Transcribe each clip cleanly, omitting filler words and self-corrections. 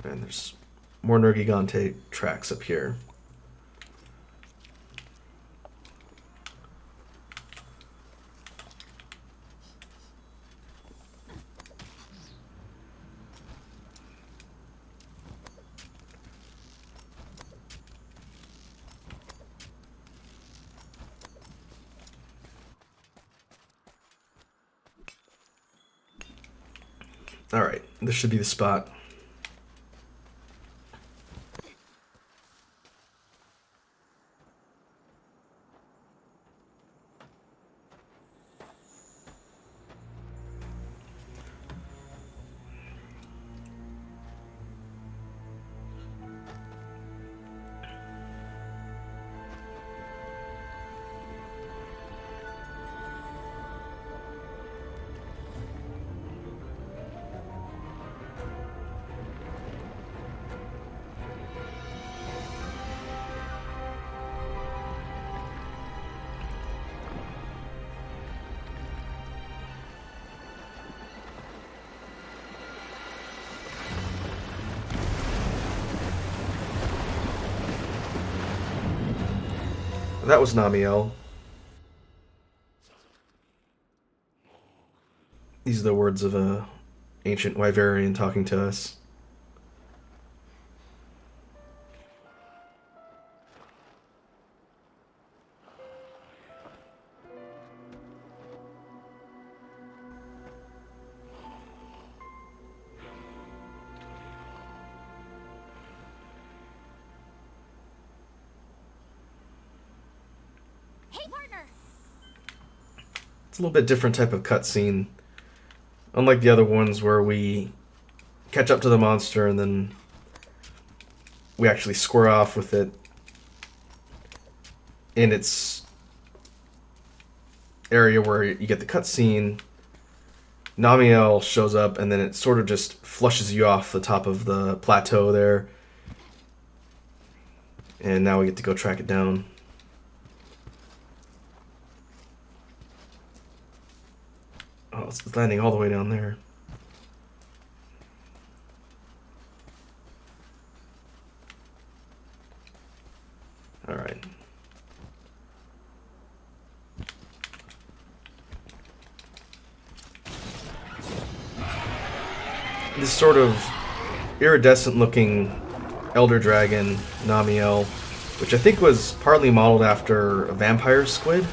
And there's more Nergigante tracks up here. Alright, this should be the spot. That was Namiel. These are the words of a ancient Wyverian talking to us. It's a little bit different type of cutscene. Unlike the other ones where we catch up to the monster and then we actually square off with it in its area where you get the cutscene, Namiel shows up and then it sort of just flushes you off the top of the plateau there. And now we get to go track it down. Oh, it's landing all the way down there. Alright. This sort of iridescent looking Elder Dragon, Namiel, which I think was partly modeled after a vampire squid.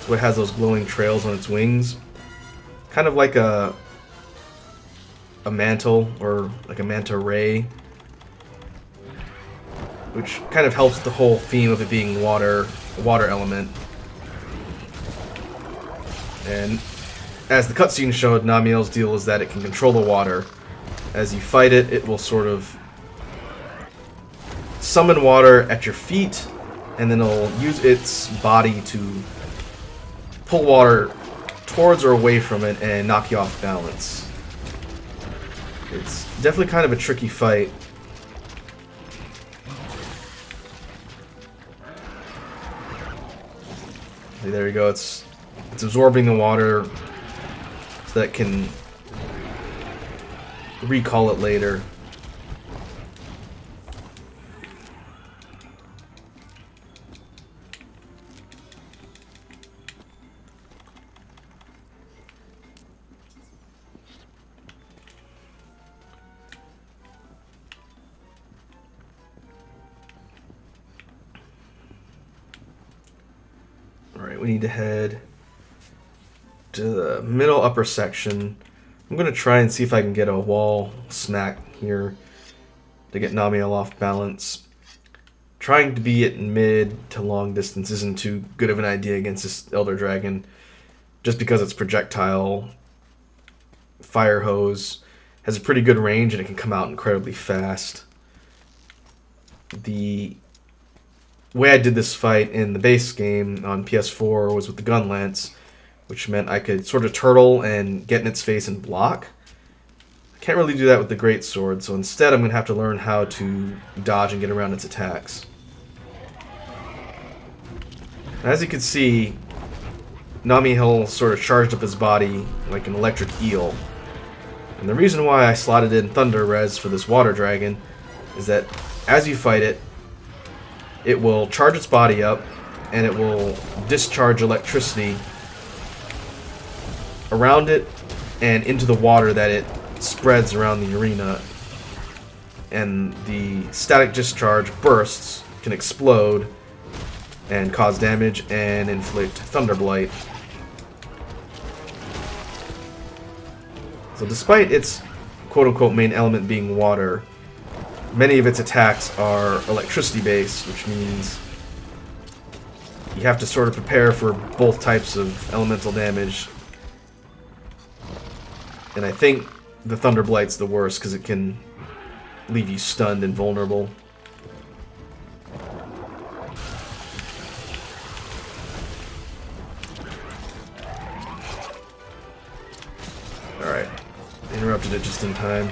So it has those glowing trails on its wings. Kind of like a mantle, or like a manta ray, which kind of helps the whole theme of it being water, a water element. And as the cutscene showed, Namiel's deal is that it can control the water. As you fight it, it will sort of summon water at your feet, and then it'll use its body to pull water towards or away from it and knock you off balance. It's definitely kind of a tricky fight. There you go, it's absorbing the water so that it can recall it later. Alright, we need to head to the middle upper section. I'm going to try and see if I can get a wall smack here to get Namiel off balance. Trying to be at mid to long distance isn't too good of an idea against this Elder Dragon, just because its projectile fire hose has a pretty good range and it can come out incredibly fast. The way I did this fight in the base game on PS4 was with the gun lance, which meant I could sort of turtle and get in its face and block. I can't really do that with the greatsword, so instead I'm going to have to learn how to dodge and get around its attacks. As you can see, Namiel sort of charged up his body like an electric eel. And the reason why I slotted in Thunder Res for this water dragon is that as you fight it, it will charge its body up and it will discharge electricity around it and into the water that it spreads around the arena. And the static discharge bursts can explode and cause damage and inflict Thunder Blight. So despite its quote-unquote main element being water, many of its attacks are electricity-based, which means you have to sort of prepare for both types of elemental damage. And I think the Thunder Blight's the worst because it can leave you stunned and vulnerable. Alright, interrupted it just in time.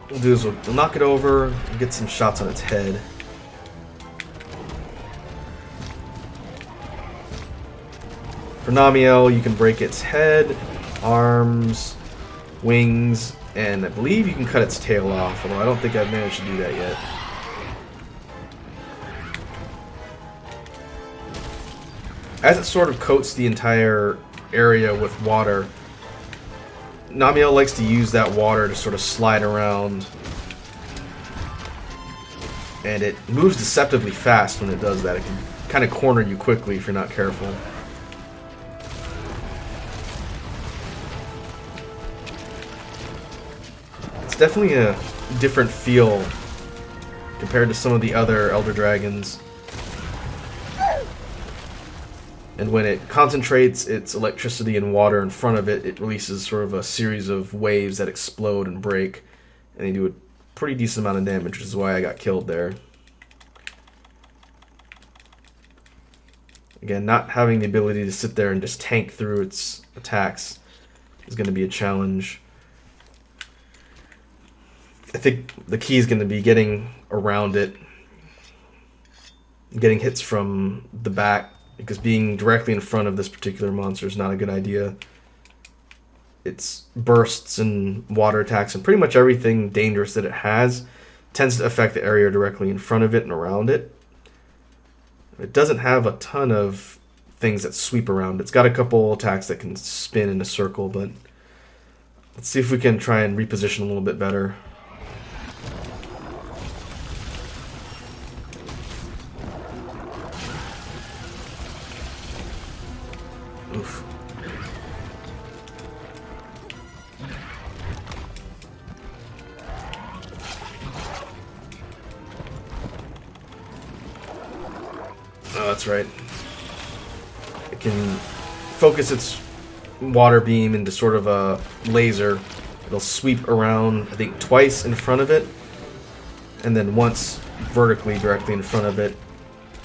What we'll do is we'll knock it over and get some shots on its head. For Namiel, you can break its head, arms, wings, and I believe you can cut its tail off, although I don't think I've managed to do that yet. As it sort of coats the entire area with water, Namiel likes to use that water to sort of slide around, and it moves deceptively fast when it does that. It can kind of corner you quickly if you're not careful. It's definitely a different feel compared to some of the other Elder Dragons. And when it concentrates its electricity and water in front of it, it releases sort of a series of waves that explode and break. And they do a pretty decent amount of damage, which is why I got killed there. Again, not having the ability to sit there and just tank through its attacks is going to be a challenge. I think the key is going to be getting around it, getting hits from the back, because being directly in front of this particular monster is not a good idea. Its bursts and water attacks and pretty much everything dangerous that it has tends to affect the area directly in front of it and around it. It doesn't have a ton of things that sweep around. It's got a couple attacks that can spin in a circle, but let's see if we can try and reposition a little bit better. Oof. Oh, that's right. It can focus its water beam into sort of a laser. It'll sweep around, I think, twice in front of it, and then once vertically directly in front of it.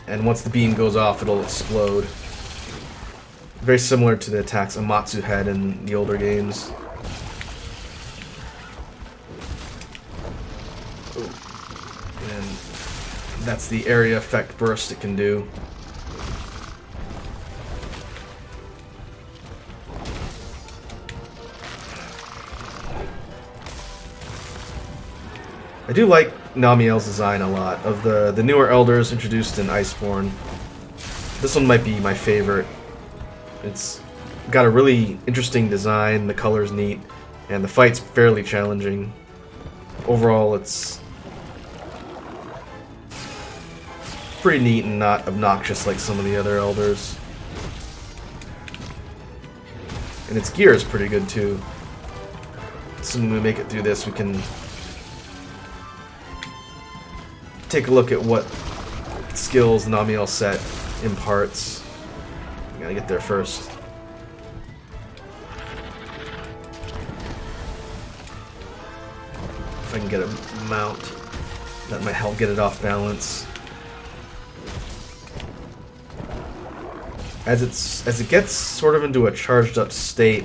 And once the beam goes off, it'll explode. Very similar to the attacks Amatsu had in the older games. And that's the area effect burst it can do. I do like Namiel's design a lot. Of the newer elders introduced in Iceborne, this one might be my favorite. It's got a really interesting design, the color's neat, and the fight's fairly challenging. Overall, it's pretty neat and not obnoxious like some of the other elders. And its gear is pretty good too. Assuming we make it through this, we can take a look at what skills Namiel set imparts. Gotta get there first. If I can get a mount, that might help get it off balance. As it gets sort of into a charged up state,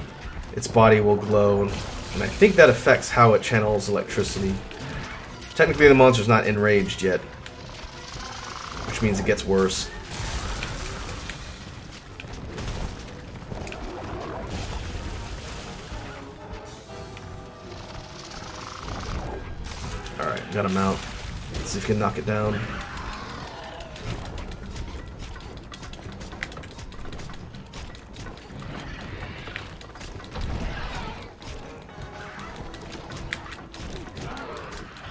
its body will glow, and I think that affects how it channels electricity. Technically the monster's not enraged yet, which means it gets worse. Alright, got him out. Let's see if we can knock it down.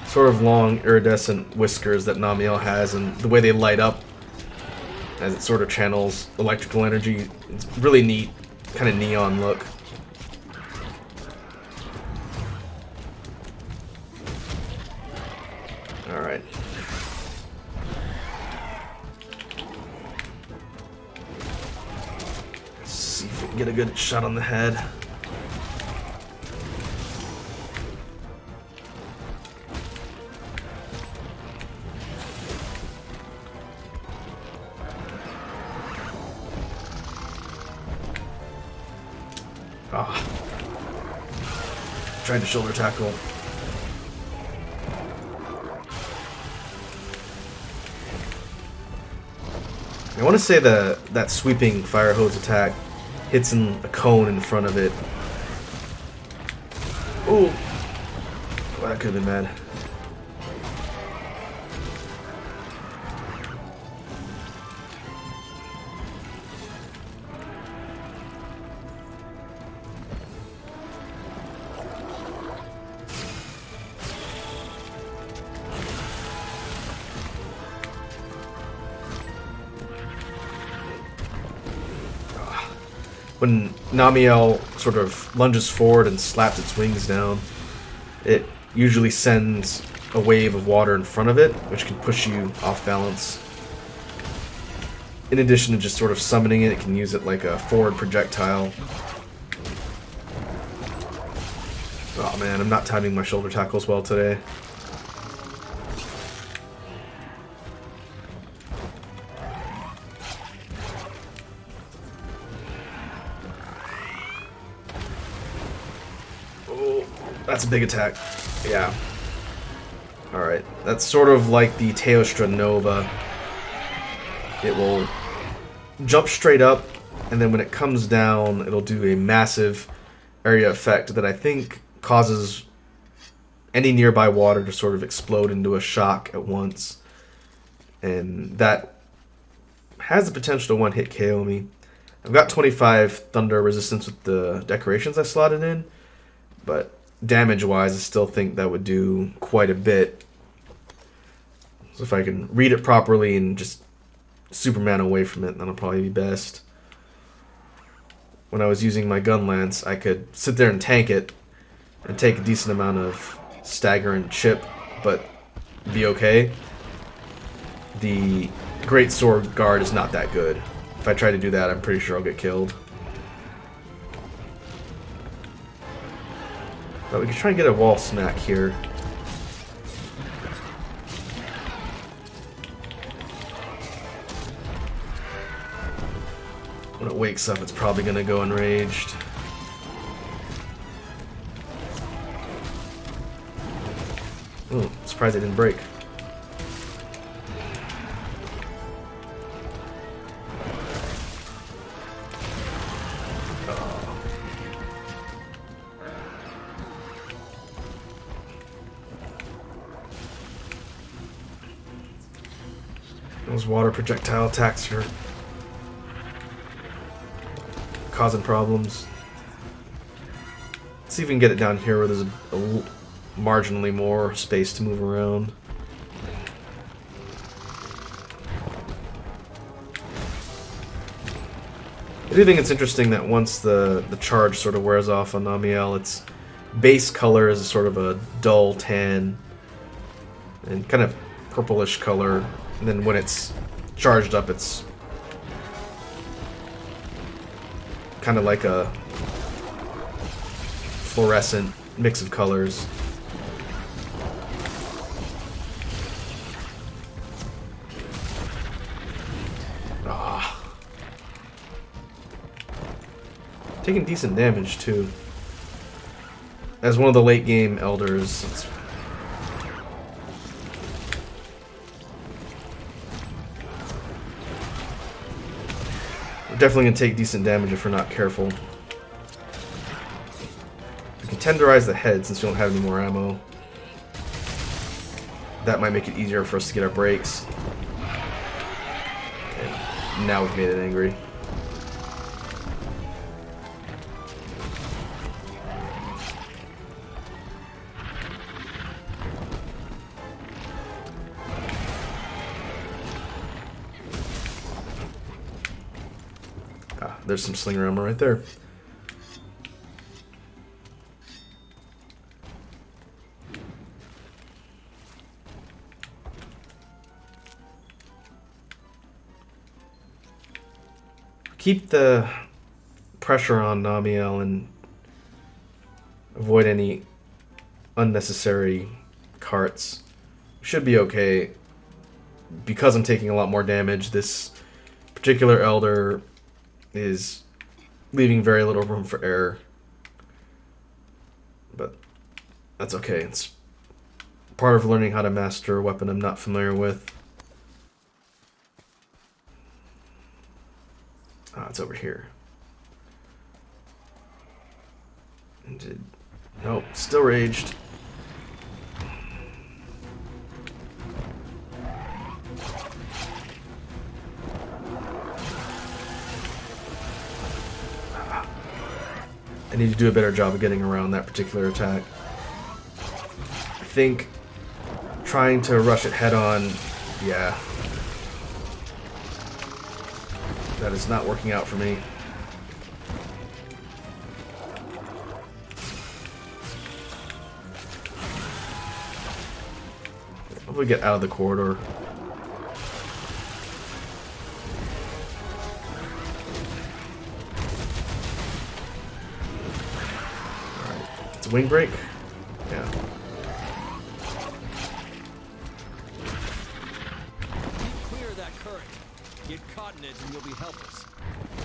Sort of long iridescent whiskers that Namiel has, and the way they light up as it sort of channels electrical energy. It's really neat, kind of neon look. Alright. Let's see if we can get a good shot on the head. Ah. Tried to shoulder tackle. I want to say that sweeping fire hose attack hits in a cone in front of it. Ooh. Well, that could have been bad. When Namiel sort of lunges forward and slaps its wings down, it usually sends a wave of water in front of it, which can push you off balance. In addition to just sort of summoning it, it can use it like a forward projectile. Oh man, I'm not timing my shoulder tackles well today. That's a big attack. Yeah. Alright. That's sort of like the Teostra Nova. It will jump straight up, and then when it comes down, it'll do a massive area effect that I think causes any nearby water to sort of explode into a shock at once. And that has the potential to one-hit KO me. I've got 25 thunder resistance with the decorations I slotted in, but damage-wise, I still think that would do quite a bit. So if I can read it properly and just Superman away from it, that'll probably be best. When I was using my gun lance, I could sit there and tank it and take a decent amount of stagger and chip, but be okay. The Great Sword Guard is not that good. If I try to do that, I'm pretty sure I'll get killed. But we can try and get a wall smack here. When it wakes up, it's probably going to go enraged. Ooh, surprised it didn't break. Those water projectile attacks are causing problems. Let's see if we can get it down here where there's a marginally more space to move around. I do think it's interesting that once the charge sort of wears off on Namiel, its base color is sort of a dull tan and kind of purplish color. And then when it's charged up, it's kind of like a fluorescent mix of colors. Ah. Taking decent damage too. As one of the late game elders, it's definitely going to take decent damage if we're not careful. We can tenderize the head since we don't have any more ammo. That might make it easier for us to get our breaks. And now we've made it angry. Ah, there's some slinger armor right there. Keep the pressure on Namiel and avoid any unnecessary carts. Should be okay. Because I'm taking a lot more damage, this particular Elder is leaving very little room for error. But that's okay. It's part of learning how to master a weapon I'm not familiar with. Ah, it's over here. Nope, still raged. I need to do a better job of getting around that particular attack. I think trying to rush it head on, yeah. That is not working out for me. Hopefully get out of the corridor. Alright. It's a wing break? Yeah. Clear that current. Get caught in it and you'll be helpless.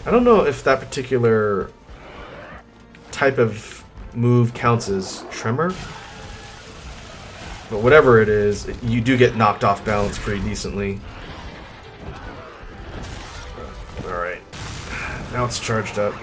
I don't know if that particular type of move counts as tremor. But whatever it is, you do get knocked off balance pretty decently. Alright. Now it's charged up.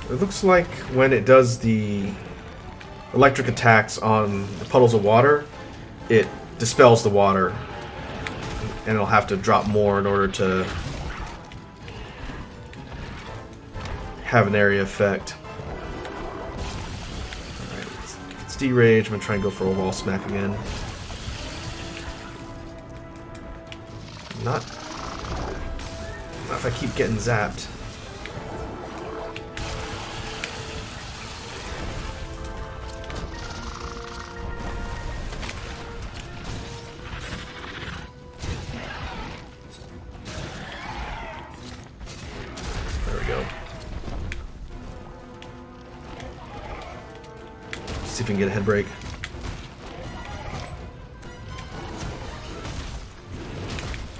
It looks like when it does the electric attacks on the puddles of water, it dispels the water, and it'll have to drop more in order to have an area effect. Alright, it's derage. I'm gonna try and go for a wall smack again. Not if I keep getting zapped. See if we can get a head break.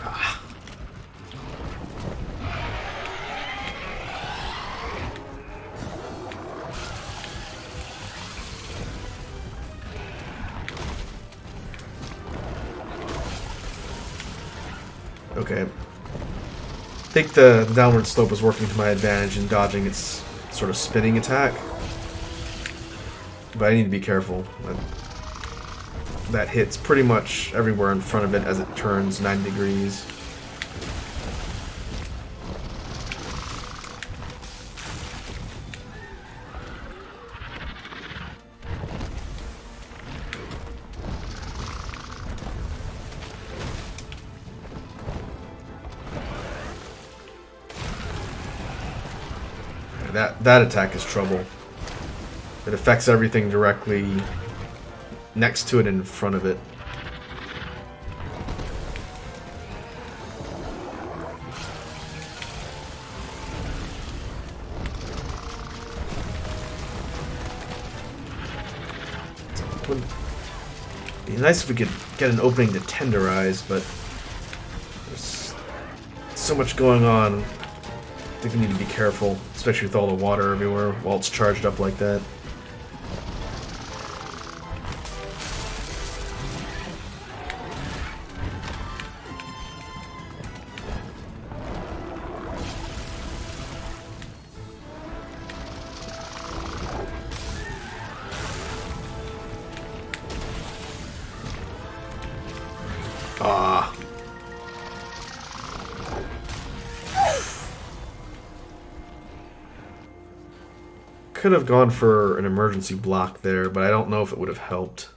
Ah. Okay. I think the downward slope was working to my advantage in dodging its sort of spinning attack. But I need to be careful. That hits pretty much everywhere in front of it as it turns 90 degrees. That attack is trouble. It affects everything directly next to it and in front of it. It would be nice if we could get an opening to tenderize, but there's so much going on. I think we need to be careful, especially with all the water everywhere while it's charged up like that. could have gone for an emergency block there, but I don't know if it would have helped.